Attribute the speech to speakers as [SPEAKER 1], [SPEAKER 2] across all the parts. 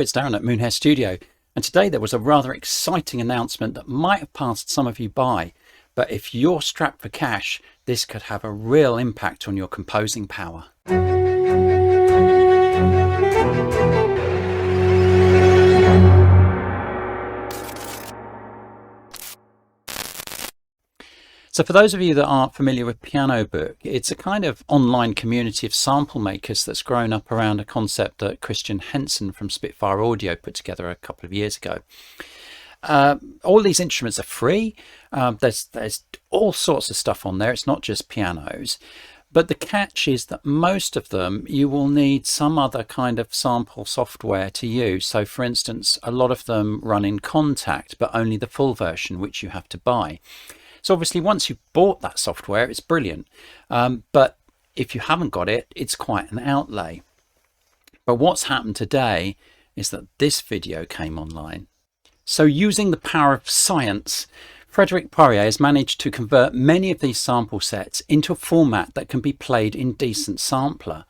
[SPEAKER 1] It's Darren at Moonhare Studio, and today there was a rather exciting announcement that might have passed some of you by, but if you're strapped for cash, this could have a real impact on your composing power. So for those of you that aren't familiar with Pianobook, it's a kind of online community of sample makers that's grown up around a concept that Christian Henson from Spitfire Audio put together a couple of years ago. All these instruments are free. There's all sorts of stuff on there. It's not just pianos. But the catch is that most of them you will need some other kind of sample software to use. So for instance, a lot of them run in Kontakt, but only the full version, which you have to buy. So obviously once you've bought that software, it's brilliant. But if you haven't got it, it's quite an outlay. But what's happened today is that this video came online. So using the power of science, Frédéric Poirier has managed to convert many of these sample sets into a format that can be played in Decent Sampler.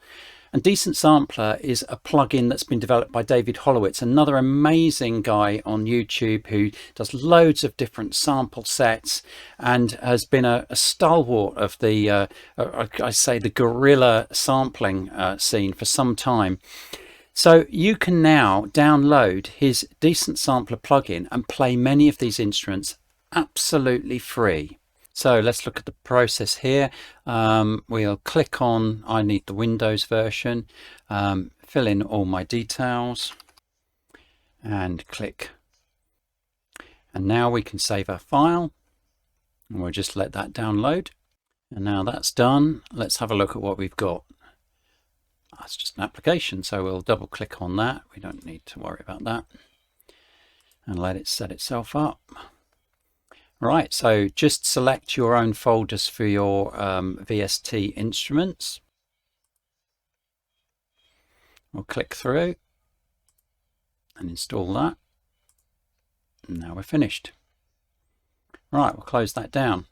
[SPEAKER 1] And Decent Sampler is a plugin that's been developed by Dave Hilowitz, another amazing guy on YouTube who does loads of different sample sets and has been a stalwart of the, I say, the guerrilla sampling scene for some time. So you can now download his Decent Sampler plugin and play many of these instruments absolutely free. So let's look at the process here. We'll click on, I need the Windows version, fill in all my details and click. And now we can save our file and we'll just let that download. And now that's done, let's have a look at what we've got. That's just an application, so we'll double click on that. We don't need to worry about that. And let it set itself up. Right, so just select your own folders for your VST instruments. We'll click through and install that. And now we're finished. Right, we'll close that down.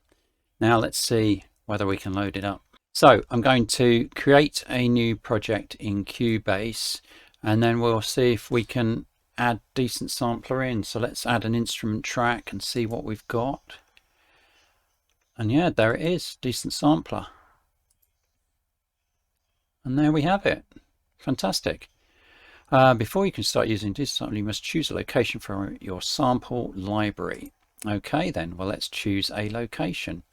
[SPEAKER 1] Now let's see whether we can load it up. So I'm going to create a new project in Cubase and then we'll see if we can add Decent Sampler in. So let's add an instrument track and see what we've got. And yeah, there it is, Decent Sampler. And there we have it. Fantastic. Before you can start using Decent Sampler, you must choose a location for your sample library. Okay then, well let's choose a location.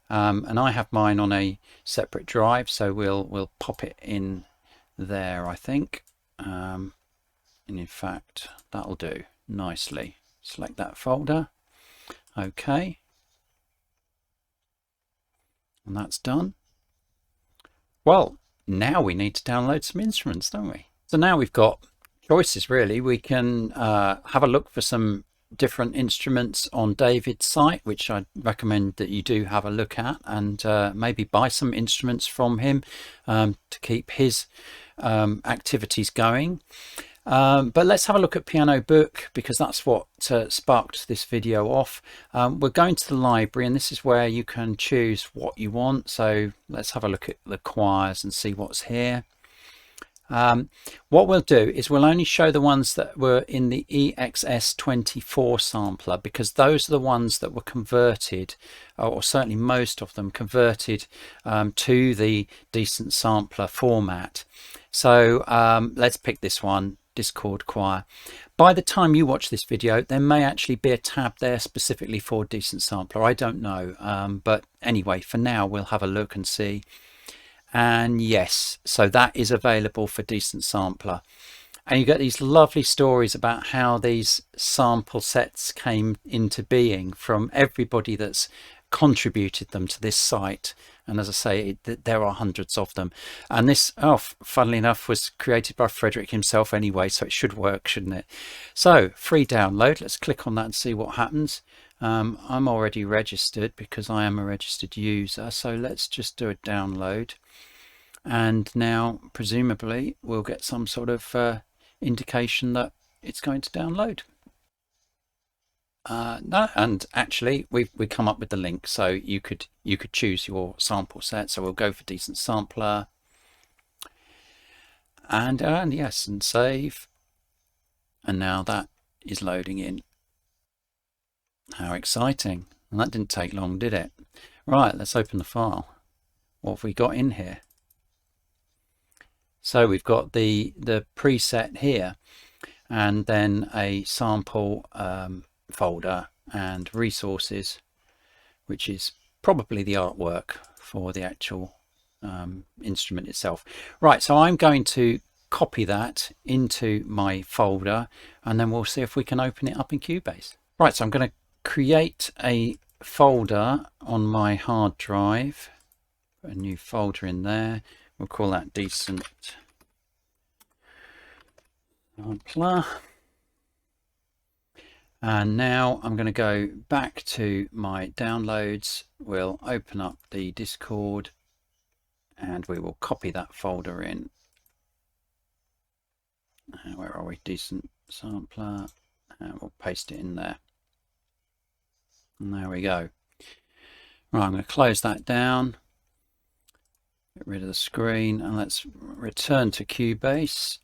[SPEAKER 1] And I have mine on a separate drive, so we'll pop it in there, I think. And in fact, that'll do nicely. Select that folder. Okay. And that's done. Well, now we need to download some instruments, don't we? So now we've got choices, really. We can have a look for some different instruments on David's site, which I recommend that you do have a look at, and maybe buy some instruments from him to keep his activities going. But let's have a look at Pianobook, because that's what sparked this video off. We're going to the library, and this is where you can choose what you want. So let's have a look at the choirs and see what's here. What we'll do is we'll only show the ones that were in the EXS24 sampler, because those are the ones that were converted, or certainly most of them converted to the Decent Sampler format. So let's pick this one, Discord Choir. By the time you watch this video, there may actually be a tab there specifically for Decent Sampler. I don't know, but anyway, for now we'll have a look and see. And yes, so that is available for Decent Sampler. And you get these lovely stories about how these sample sets came into being from everybody that's contributed them to this site. And as I say, there are hundreds of them. And this, funnily enough, was created by Frédéric himself anyway, so it should work, shouldn't it? So, free download. Let's click on that and see what happens. I'm already registered because I am a registered user. So let's just do a download. And now, presumably, we'll get some sort of indication that it's going to download. No, and actually we come up with the link, so you could choose your sample set. So we'll go for Decent Sampler, and yes, and save. And now that is loading in. How exciting. And that didn't take long, did it? Right, let's open the file. What have we got in here? So we've got the preset here, and then a sample folder and resources, which is probably the artwork for the actual instrument itself. Right, so I'm going to copy that into my folder, and then we'll see if we can open it up in Cubase. Right, so I'm going to create a folder on my hard drive. Put a new folder in there. We'll call that Decent Sampler. And now I'm going to go back to my downloads. We'll open up the Discord and we will copy that folder in. Where are we? Decent Sampler. And we'll paste it in there. And there we go. Right, I'm going to close that down. Get rid of the screen and let's return to Cubase.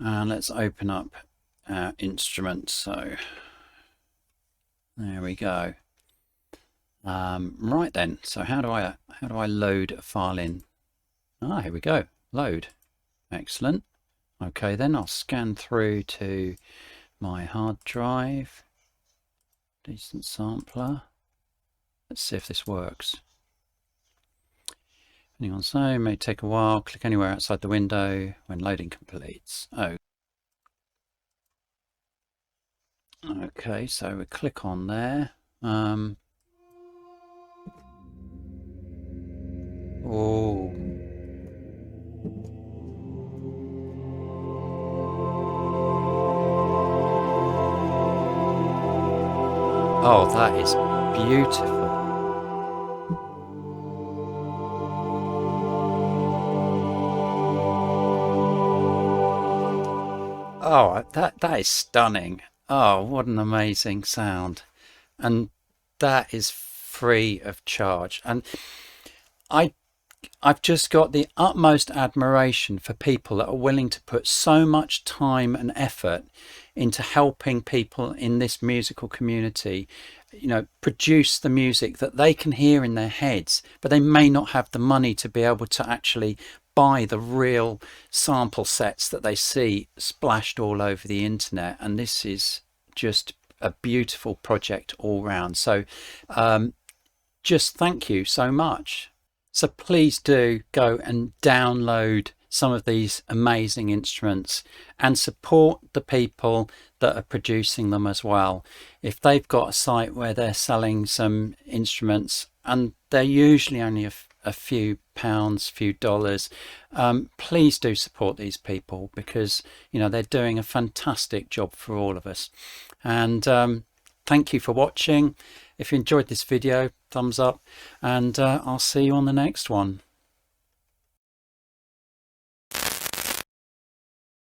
[SPEAKER 1] And let's open up our instrument. So there we go. Right then, so how do I load a file in? Ah, here we go. Load. Excellent. Okay, then I'll scan through to my hard drive. Decent Sampler. Let's see if this works. Depending on so, it may take a while. Click anywhere outside the window when loading completes. Oh. Okay, so we click on there. Oh. Oh, that is beautiful. Oh, that is stunning. Oh, what an amazing sound. And that is free of charge. And I've just got the utmost admiration for people that are willing to put so much time and effort into helping people in this musical community, you know, produce the music that they can hear in their heads, but they may not have the money to be able to actually buy the real sample sets that they see splashed all over the internet. And this is just a beautiful project all round. So just thank you so much. So please do go and download some of these amazing instruments and support the people that are producing them as well. If they've got a site where they're selling some instruments and they're usually only a few pounds, few dollars, please do support these people, because you know they're doing a fantastic job for all of us. And thank you for watching. If you enjoyed this video, thumbs up, and I'll see you on the next one.